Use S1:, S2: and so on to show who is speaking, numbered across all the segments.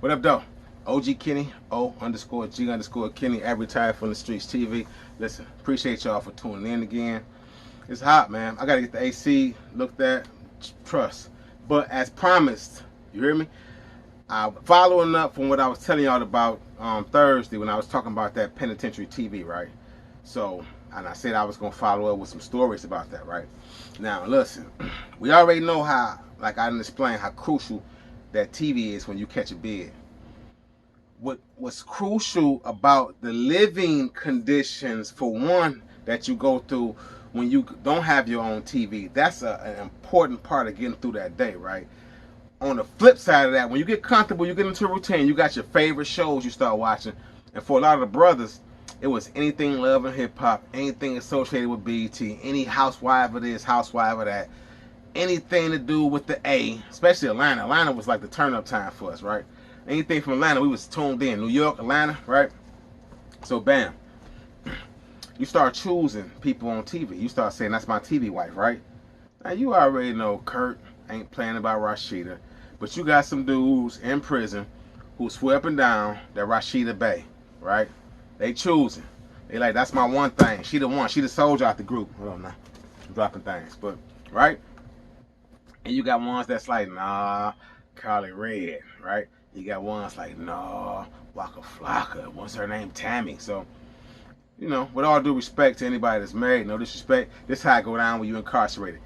S1: What up, though? OG Kenny, O_G_Kenny, advertised from the streets TV. Listen, appreciate y'all for tuning in again. It's hot, man. I gotta get the AC looked at. Trust. But as promised, you hear me? Following up from what I was telling y'all about Thursday when I was talking about that penitentiary TV, right? So, and I said I was gonna follow up with some stories about that, right? Now, listen, we already know how, like I didn't explain, how crucial that TV is when you catch a bid. What's crucial about the living conditions, for one, that you go through when you don't have your own TV, that's an important part of getting through that day, right? On the flip side of that, when you get comfortable, you get into a routine, you got your favorite shows you start watching. And for a lot of the brothers, it was anything love and hip hop, anything associated with BT, any housewife of this, housewife of that, anything to do with the A, especially Atlanta. Atlanta was like the turn up time for us, right? Anything from Atlanta, we was tuned in. New York, Atlanta, right? So bam, you start choosing people on TV. You start saying, that's my TV wife, right? Now you already know Kurt ain't playing about Rashida, but you got some dudes in prison who swear up and down that Rashida Bay, right? They choosing. They like, that's my one thing. She the one. She the soldier out the group. Hold on now. I'm dropping things, but right? And you got ones that's like, nah, Carly Red, right? You got ones like, nah, Waka Flocka. What's her name? Tammy. So, you know, with all due respect to anybody that's married, no disrespect, this is how it go down when you incarcerated.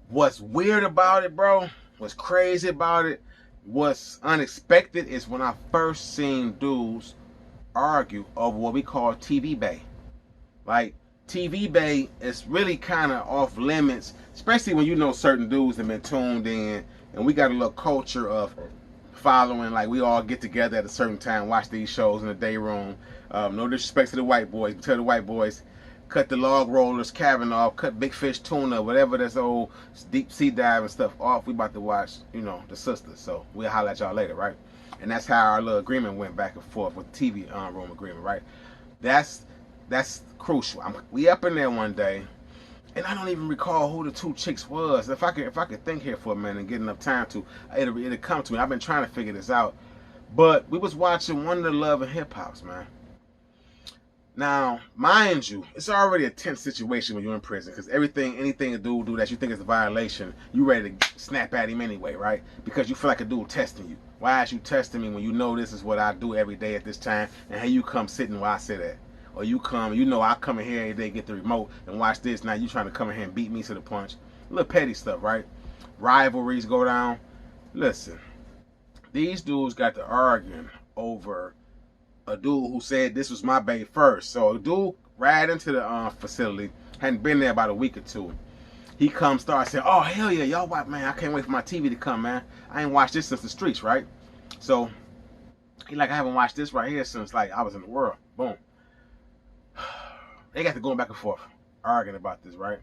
S1: What's weird about it, bro, what's crazy about it, what's unexpected is when I first seen dudes argue over what we call TV Bay. Like, TV Bay is really kind of off limits, especially when you know certain dudes have been tuned in, and we got a little culture of following, like we all get together at a certain time, watch these shows in the day room. No disrespect to the white boys, but tell the white boys, cut the log rollers cabin off, cut big fish tuna, whatever that's old deep sea diving stuff off. We about to watch, you know, the sisters. So we'll holler at y'all later, right? And that's how our little agreement went back and forth with the TV room agreement, right? That's crucial. We up in there one day, and I don't even recall who the two chicks was. If I could think here for a minute and get enough time to, it'll come to me. I've been trying to figure this out. But we was watching one of the Love and Hip Hops, man. Now, mind you, it's already a tense situation when you're in prison, because anything a dude do that you think is a violation, you ready to snap at him anyway, right? Because you feel like a dude testing you. Why is you testing me when you know this is what I do every day at this time, and here you come sitting where I sit at? Or you come, you know I come in here every day, get the remote, and watch this. Now you trying to come in here and beat me to the punch. A little petty stuff, right? Rivalries go down. Listen, these dudes got to arguing over a dude who said this was my bae first. So a dude right into the facility, hadn't been there about a week or two. He comes, starts saying, oh, hell yeah, y'all watch, man, I can't wait for my TV to come, man. I ain't watched this since the streets, right? So he like, I haven't watched this right here since like I was in the world. Boom. They got to going back and forth, arguing about this, right?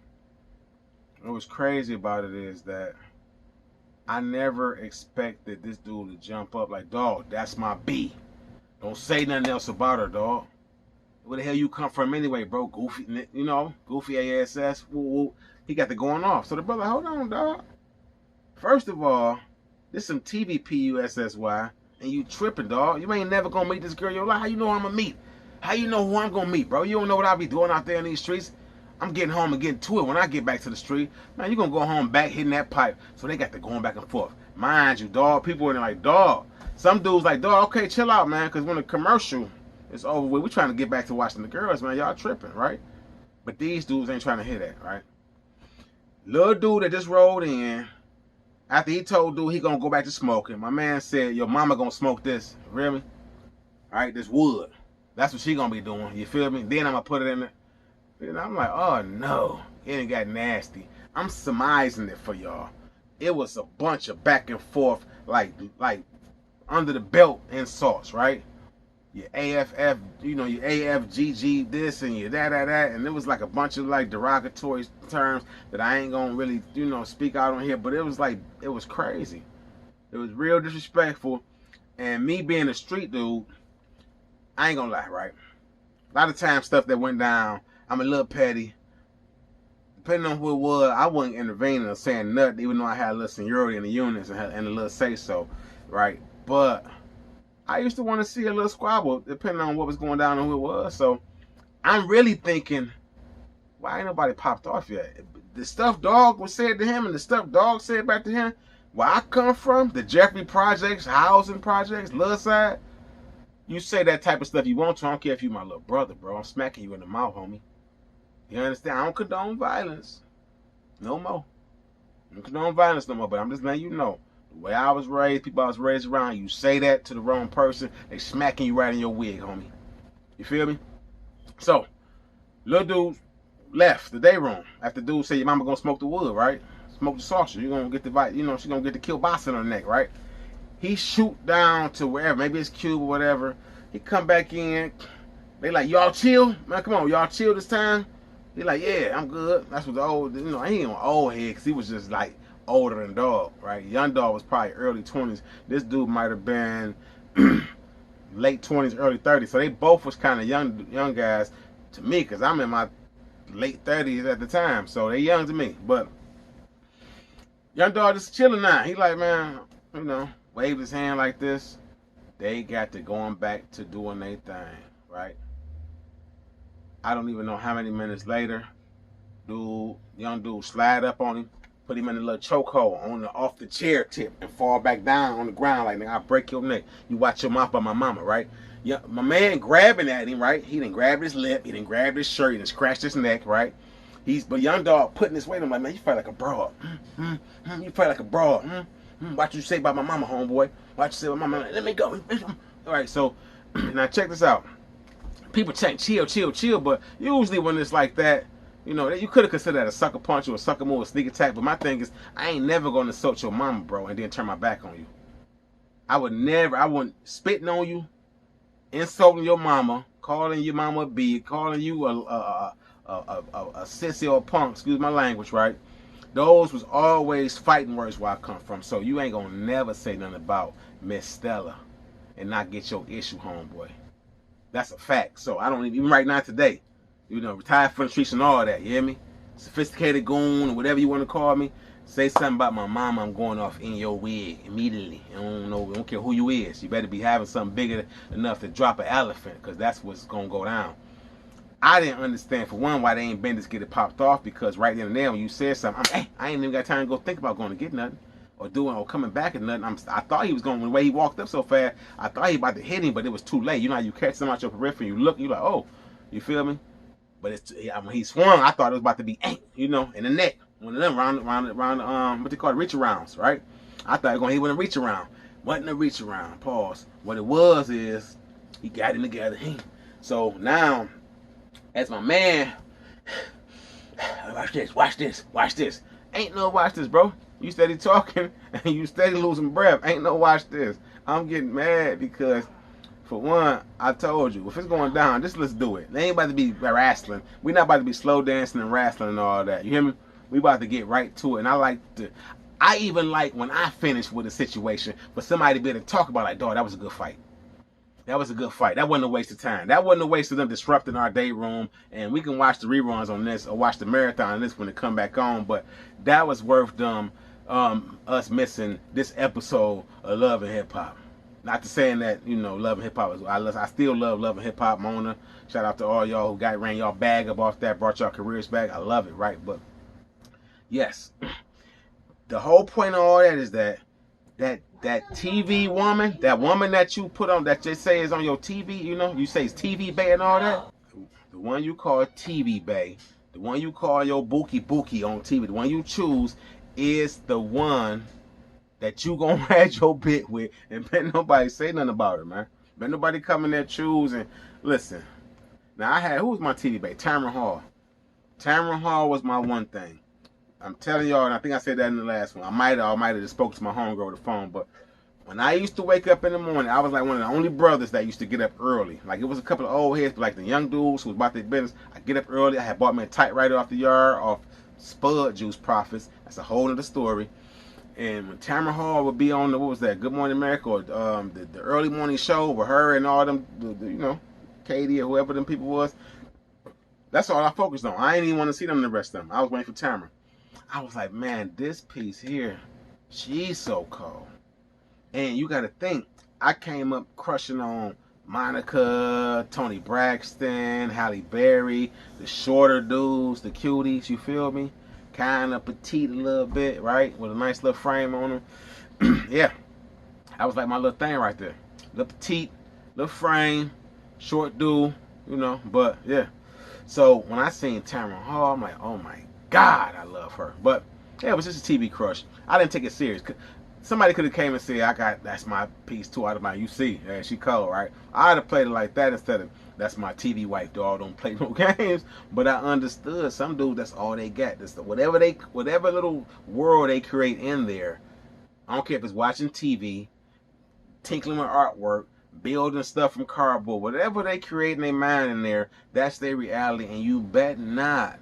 S1: And what's crazy about it is that I never expected this dude to jump up like, dog, that's my B. Don't say nothing else about her, dog. Where the hell you come from anyway, bro? Goofy, you know, goofy ass. Woo, woo. He got the going off. So the brother, hold on, dog. First of all, this some TVPUSSY, and you tripping, dog. You ain't never gonna meet this girl in your life. How you know I'm gonna meet? How you know who I'm gonna meet, bro? You don't know what I be doing out there in these streets. I'm getting home and getting to it when I get back to the street. Man, you gonna go home back hitting that pipe. So they got the going back and forth. Mind you, dog, people in there like, dog. Some dudes like, dog, okay, chill out, man, because when the commercial is over with, we trying to get back to watching the girls, man. Y'all tripping, right? But these dudes ain't trying to hear that, right? Little dude that just rolled in, after he told dude he gonna go back to smoking, my man said, your mama gonna smoke this. Really? All right, this wood. That's what she gonna be doing. You feel me? Then I'm gonna put it in there. And I'm like, oh no, it ain't got nasty. I'm surmising it for y'all. It was a bunch of back and forth, like under the belt insults, right? Your AFF, you know, your AFGG this and your that, and it was like a bunch of like derogatory terms that I ain't gonna really, you know, speak out on here, but it was like, it was crazy. It was real disrespectful, and me being a street dude, I ain't gonna lie, right? A lot of times stuff that went down, I'm a little petty. Depending on who it was, I wasn't intervening or saying nothing, even though I had a little seniority in the units and a little say so, right? But I used to want to see a little squabble, depending on what was going down and who it was. So I'm really thinking, why ain't nobody popped off yet? The stuff dog was said to him and the stuff dog said back to him, where I come from, the Jeffrey Projects, housing projects, little side, you say that type of stuff you want to. I don't care if you my little brother, bro. I'm smacking you in the mouth, homie. You understand? I don't condone violence. No more. I don't condone violence no more, but I'm just letting you know. The way I was raised, people I was raised around, you say that to the wrong person, they smacking you right in your wig, homie. You feel me? So, little dude left the day room after dude said your mama gonna smoke the wood, right? Smoke the sausage. You're gonna get the, you know, she's gonna get the kielbasa on her neck, right? He shoot down to wherever, maybe it's Cube or whatever. He come back in. They like, y'all chill? Man, come on, y'all chill this time? He like, yeah, I'm good. That's what the old, you know, he ain't an old head because he was just like older than dog, right? Young dog was probably early 20s. This dude might have been late 20s, early 30s. So they both was kind of young guys to me because I'm in my late 30s at the time. So they young to me. But young dog just chilling now. He like, man, you know, waved his hand like this. They got to going back to doing their thing, right? I don't even know how many minutes later, young dude slide up on him, put him in a little chokehold off the chair tip and fall back down on the ground like, nigga, I'll break your neck. You watch your mouth by my mama, right? Yeah, my man grabbing at him, right? He didn't grab his lip, he didn't grab his shirt, he didn't scratch his neck, right? But young dog putting his weight on him like, man, you fight like a broad. You fight like a broad. Watch you say about my mama, homeboy. Watch you say about my mama. Let me go. All right, so now check this out. People saying chill, but usually when it's like that, you know, you could have considered that a sucker punch or a sucker move, a sneak attack. But my thing is, I ain't never gonna insult your mama, bro, and then turn my back on you. I wouldn't spitting on you, insulting your mama, calling your mama a B, calling you a sissy or a punk. Excuse my language, right? Those was always fighting words where I come from. So you ain't gonna never say nothing about Miss Stella and not get your issue, homeboy. That's a fact. So I don't even right now today, you know, retired from the streets and all that. You hear me? Sophisticated goon or whatever you want to call me. Say something about my mama, I'm going off in your wig immediately. I don't care who you is. You better be having something bigger enough to drop an elephant, because that's what's gonna go down. I didn't understand, for one, why they ain't been just get it popped off, because right then and there when you said something, I ain't even got time to go think about going to get nothing or doing or coming back and nothing. I thought he was going, the way he walked up so fast, I thought he was about to hit him, but it was too late. You know how you catch something out your periphery, you look, you like, oh, you feel me? But when he swung, I thought it was about to be, you know, in the neck. One of them round what they call it, reach arounds, right? I thought he was going to hit with a reach around. Wasn't a reach around, pause. What it was is, he got him together. So now, as my man, watch this. Ain't no watch this, bro. You steady talking and you steady losing breath. Ain't no watch this. I'm getting mad because, for one, I told you, if it's going down, just let's do it. They ain't about to be wrestling. We not about to be slow dancing and wrestling and all that. You hear me? We about to get right to it. And I even like when I finish with a situation for somebody to be able to talk about, like, dog, that was a good fight. That was a good fight. That wasn't a waste of time. That wasn't a waste of them disrupting our day room. And we can watch the reruns on this or watch the marathon on this when it come back on. But that was worth us missing this episode of Love and Hip Hop. Not to saying that, you know, Love and Hip Hop is, I still love Love and Hip Hop. Mona, shout out to all y'all who ran y'all bag up off that, brought y'all careers back. I love it, right? But yes, the whole point of all that is that TV woman, that woman that you put on, that they say is on your TV, you know, you say it's TV Bay and all that. The one you call TV Bay, the one you call your Bookie on TV, the one you choose is the one that you gonna have your bit with, and bet nobody say nothing about it, man. Bet nobody come in there choose and listen. Now who was my TV Bay? Tamron Hall. Tamron Hall was my one thing. I'm telling y'all, and I think I said that in the last one. I might have just spoke to my homegirl on the phone, but when I used to wake up in the morning, I was like one of the only brothers that used to get up early. Like, it was a couple of old heads, but like the young dudes who was about their business, I get up early. I had bought me a typewriter off the yard, off Spud Juice Profits. That's a whole other story. And when Tamron Hall would be on the, what was that, Good Morning America, or the early morning show with her and all them, you know, Katie or whoever them people was, that's all I focused on. I ain't even want to see them the rest of them. I was waiting for Tamron. I was like, man, this piece here, she's so cold. And you got to think, I came up crushing on Monica, Tony Braxton, Halle Berry, the shorter dudes, the cuties, you feel me? Kind of petite a little bit, right? With a nice little frame on them. Yeah, that was like my little thing right there. Little petite, little frame, short dude, you know, but yeah. So when I seen Tamron Hall, I'm like, oh my God, I love her. But yeah, it was just a TV crush. I didn't take it serious. Somebody could have came and said, that's my piece 2 out of my UC. Yeah, she cold, right? I'd have played it like that instead of that's my TV wife, dog. Don't play no games. But I understood some dudes, that's all they got. That's whatever little world they create in there. I don't care if it's watching TV, tinkling with artwork, building stuff from cardboard, whatever they create in their mind in there, that's their reality. And you bet not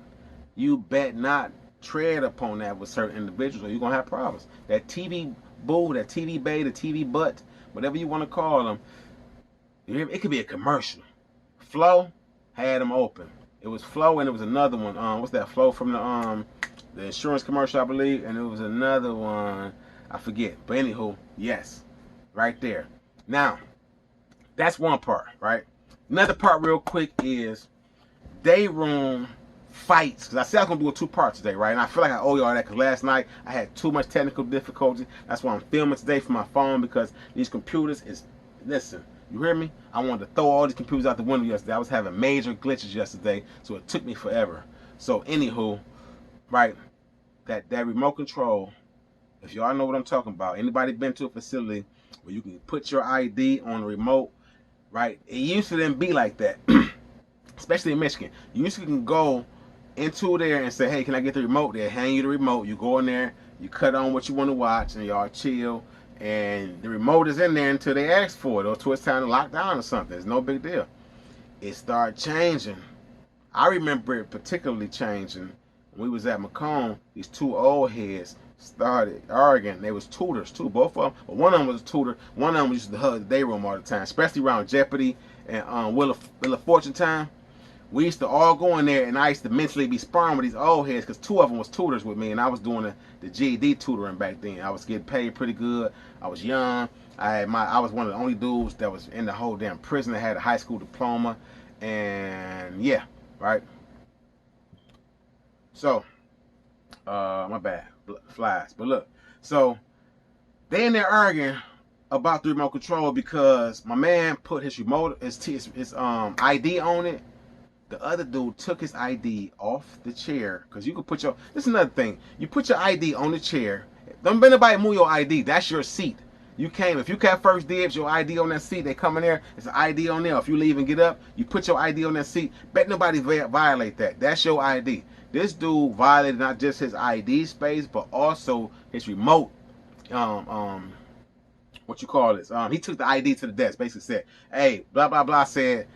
S1: tread upon that with certain individuals, or you're gonna have problems. That TV boo, that TV bae, the TV butt, whatever you want to call them, it could be a commercial. Flo had them open. It was Flo, and it was another one. What's that? Flo from the insurance commercial, I believe, and it was another one. I forget. But anywho, yes, right there. Now, that's one part, right? Another part, real quick, is day room fights, because I said I was going to do a 2 parts today, right? And I feel like I owe y'all that, because last night I had too much technical difficulty. That's why I'm filming today from my phone, because these computers is, listen, you hear me? I wanted to throw all these computers out the window yesterday. I was having major glitches yesterday, so it took me forever. So anywho, right, that remote control, if y'all know what I'm talking about, anybody been to a facility where you can put your ID on the remote, right? It used to then be like that, especially in Michigan. You used to can go into there and say, hey, can I get the remote? They'll hand you the remote. You go in there, you cut on what you want to watch, and y'all chill. And the remote is in there until they ask for it, or until it's time to lock down or something. It's no big deal. It started changing. I remember it particularly changing when we was at Macomb. These 2 old heads started arguing. They was tutors too, both of them. But one of them was a tutor. One of them used to hug the day room all the time, especially around Jeopardy and Wheel of Fortune time. We used to all go in there, and I used to mentally be sparring with these old heads, because 2 of them was tutors with me, and I was doing the GED tutoring back then. I was getting paid pretty good. I was young. I was one of the only dudes that was in the whole damn prison that had a high school diploma, and yeah, right. So, my bad, flies. But look, so they in there arguing about the remote control because my man put his remote, his ID on it. The other dude took his ID off the chair, because you could put your, this is another thing, you put your ID on the chair. Don't let nobody move your ID. That's your seat. If you got first dibs, your ID on that seat, they come in there, it's an ID on there. If you leave and get up, you put your ID on that seat. Bet nobody violate that. That's your ID. This dude violated not just his ID space, but also his remote, what you call this? He took the ID to the desk, basically said, hey, blah, blah, blah, said,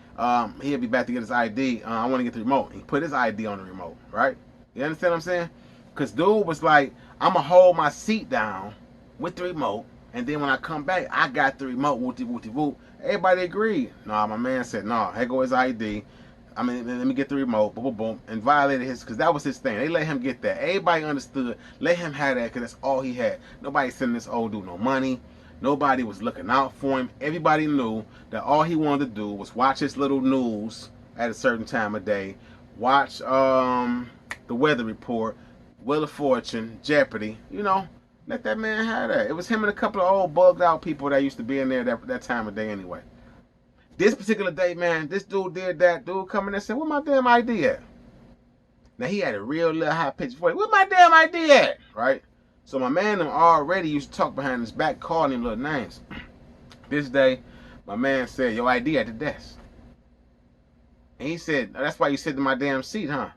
S1: he'll be back to get his ID. I want to get the remote. He put his ID on the remote, right? You understand what I'm saying? Because dude was like, I'm going to hold my seat down with the remote, and then when I come back, I got the remote, whoop-de-whoop-de-whoop. Everybody agreed. Nah, my man said, nah, here go his ID. I mean, let me get the remote, boom, boom, boom, and violated his, because that was his thing. They let him get that. Everybody understood. Let him have that, because that's all he had. Nobody sending this old dude no money. Nobody was looking out for him. Everybody knew that all he wanted to do was watch his little news at a certain time of day, watch the weather report, Wheel of Fortune, Jeopardy. You know, let that man have that. It was him and a couple of old bugged out people that used to be in there that time of day anyway. This particular day, man, this dude did that. Dude coming in and said, where my damn ID at? Now, he had a real little high-pitched voice. Where my damn ID at? Right? So my man already used to talk behind his back, calling him little names. This day, my man said, your ID at the desk. And he said, that's why you sit in my damn seat, huh?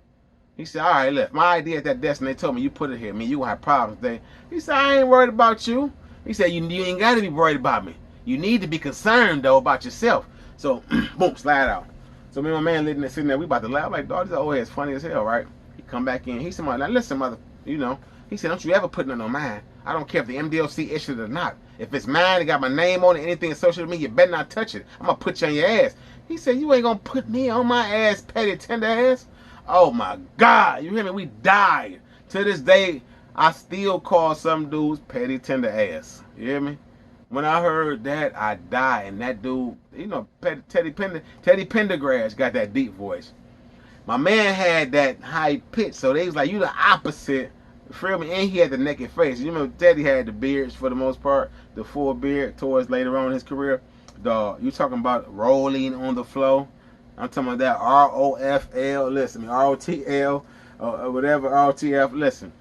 S1: He said, all right, look, my ID at that desk, and they told me you put it here. Me, you gonna have problems today. He said, I ain't worried about you. He said, you ain't got to be worried about me. You need to be concerned, though, about yourself. So, boom, slide out. So me and my man sitting there, we about to laugh. Like, dog, this old head's funny as hell, right? He come back in. He said, now listen, mother, you know. He said, don't you ever put nothing on mine. I don't care if the MDLC issued it or not. If it's mine, it got my name on it, anything associated with me, you better not touch it. I'm going to put you on your ass. He said, you ain't going to put me on my ass, petty tender ass. Oh, my God. You hear me? We died. To this day, I still call some dudes petty tender ass. You hear me? When I heard that, I died. And that dude, you know, Teddy Pendergrass got that deep voice. My man had that high pitch, so they was like, you the opposite. You feel me? And he had the naked face. You remember Teddy had the beards for the most part, the full beard towards later on in his career. Dog, you talking about rolling on the flow? I'm talking about that ROFL. Listen, ROTL, or whatever ROTF. Listen,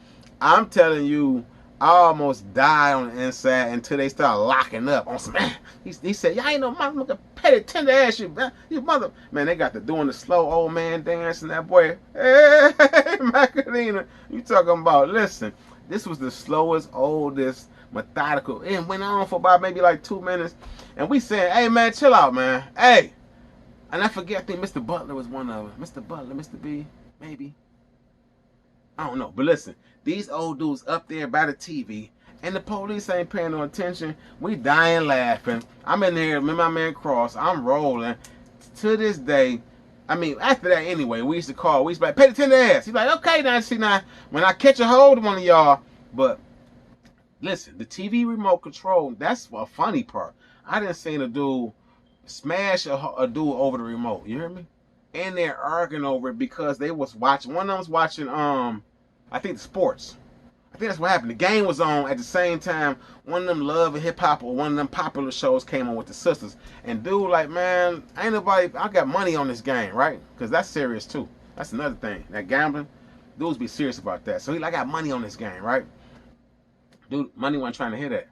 S1: I'm telling you, I almost died on the inside until they started locking up on some. He said, "Y'all ain't no motherfucker petty tender ass, you mother." Man, they got the doing the slow old man dance and that boy. Hey, Macarena, you talking about? Listen, this was the slowest, oldest, methodical. It went on for about maybe like 2 minutes, and we said, "Hey man, chill out, man. Hey." And I forget, I think Mr. Butler was one of them. Mr. Butler, Mr. B, maybe. I don't know. But listen, these old dudes up there by the TV, and the police ain't paying no attention. We dying laughing. I'm in there, me and my man Cross. I'm rolling. To this day, I mean, after that anyway, we used to be like, pay the tender ass. He's like, okay, now see now, when I catch a hold of one of y'all. But listen, the TV remote control, that's a funny part. I didn't see a dude smash a dude over the remote. You hear me? And they're arguing over it because they was watching. One of them was watching I think the sports. I think that's what happened. The game was on at the same time. One of them Love and Hip Hop or one of them popular shows came on with the sisters. And dude like, man, ain't nobody, I got money on this game, right? Because that's serious too. That's another thing. That gambling, dudes be serious about that. So he like, I got money on this game, right? Dude, money wasn't trying to hear that.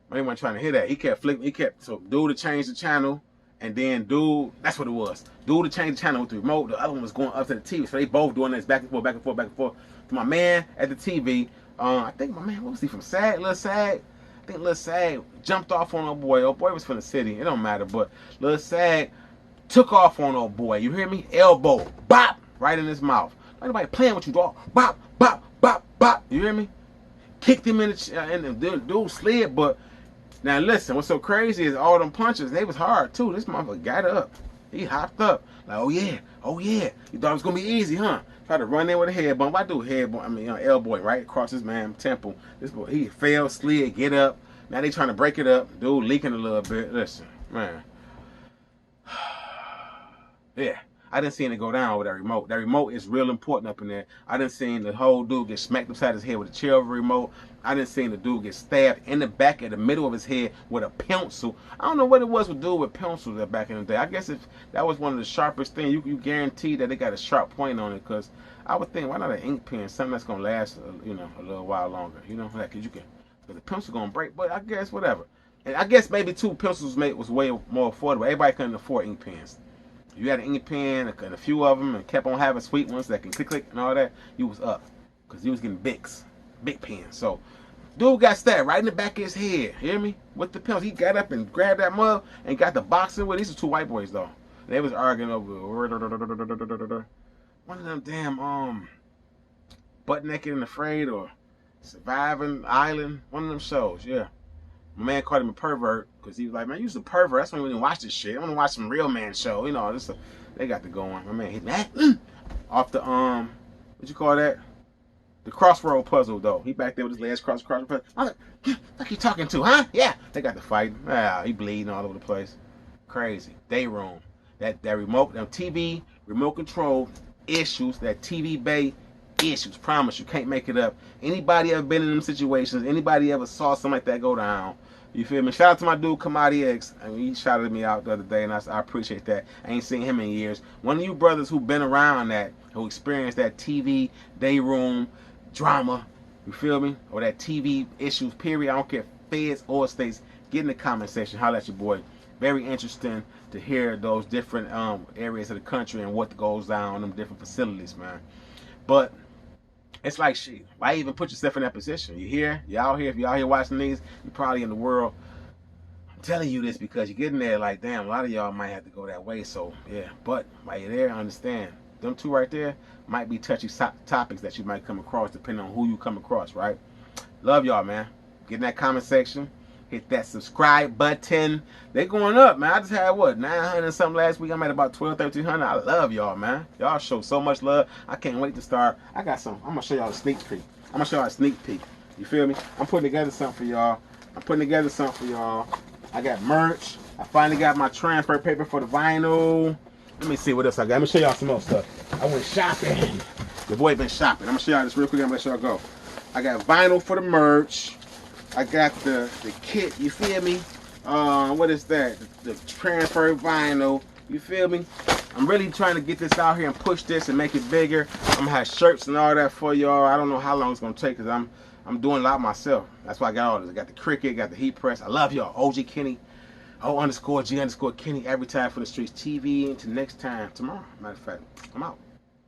S1: Money wasn't trying to hear that. He kept flicking, so dude to change the channel. And then dude, that's what it was. Dude to change the channel with the remote. The other one was going up to the TV. So they both doing this back and forth, back and forth, back and forth. To my man at the TV, I think my man, what was he from? Sag? Lil Sag? I think Lil Sag jumped off on old boy. Old boy was from the city. It don't matter. But Lil Sag took off on old boy. You hear me? Elbow. Bop. Right in his mouth. Nobody playing with you, dog. Bop, bop, bop, bop. You hear me? Kicked him in the dude slid, but now listen, what's so crazy is all them punches, they was hard too. This motherfucker got up. He hopped up. Like, oh yeah. You thought it was gonna be easy, huh? Tried to run in with a head bump. I do head bump, elbow right across his man temple. This boy, he fell, slid, get up. Now they trying to break it up. Dude leaking a little bit. Listen, man. Yeah. I didn't see it go down with that remote. That remote is real important up in there. I didn't see the whole dude get smacked upside his head with a chair over the remote. I didn't see the dude get stabbed in the back of the middle of his head with a pencil. I don't know what it was with dude with pencils back in the day. I guess if that was one of the sharpest things, you guarantee that they got a sharp point on it. Because I would think, why not an ink pen? Something that's gonna last, a little while longer. Like you can, because the pencil gonna break. But I guess whatever. And I guess maybe 2 pencils was way more affordable. Everybody couldn't afford ink pens. You had an ink pen and a few of them and kept on having sweet ones that can click and all that, you was up. Because you was getting big pens. So, dude got stabbed right in the back of his head. Hear me? With the pencil. He got up and grabbed that mug and got the boxing with. These are 2 white boys, though. They was arguing over one of them damn, Butt Naked and Afraid or Surviving Island. One of them shows, yeah. My man called him a pervert because he was like, man, you's a pervert. That's why we didn't watch this shit. I want to watch some real man show. They got to go on. My man hit that off the, what you call that? The crossroad puzzle, though. He back there with his legs crossroad puzzle. I was like, what you talking to, huh? Yeah. They got to fight. He bleeding all over the place. Crazy. Day room. That remote, that TV remote control issues, that TV bay issues. Promise you can't make it up. Anybody ever been in them situations? Anybody ever saw something like that go down? You feel me? Shout out to my dude Kamadi X. I mean, he shouted me out the other day, and I appreciate that. I ain't seen him in years. One of you brothers who been around that, who experienced that TV day room drama, you feel me? Or that TV issues, period. I don't care, feds or states. Get in the comment section. Holla at your boy. Very interesting to hear those different areas of the country and what goes down in them different facilities, man. But it's like, shit, why even put yourself in that position? You here? You out here? If you out here watching these, you're probably in the world. I'm telling you this because you're getting there like, damn, a lot of y'all might have to go that way. So, yeah. But while you're there, understand. Them 2 right there might be touchy topics that you might come across depending on who you come across, right? Love y'all, man. Get in that comment section. Hit that subscribe button. They going up, man. I just had, 900 and something last week. I'm at about 1,200, 1,300. I love y'all, man. Y'all show so much love. I can't wait to start. I got some. I'm going to show y'all a sneak peek. You feel me? I'm putting together something for y'all. I'm putting together something for y'all. I got merch. I finally got my transfer paper for the vinyl. Let me see what else I got. I'm gonna show y'all some more stuff. I went shopping. The boy been shopping. I'm gonna show y'all this real quick. I'm gonna let y'all go. I got vinyl for the merch. I got the kit. You feel me? What is that? The transfer vinyl. You feel me? I'm really trying to get this out here and push this and make it bigger. I'm gonna have shirts and all that for y'all. I don't know how long it's gonna take because I'm doing a lot myself. That's why I got all this. I got the Cricut, got the heat press. I love y'all. OG Kenny. O_G_Kenny. Advertise for the streets TV. Until next time, tomorrow. Matter of fact, I'm out.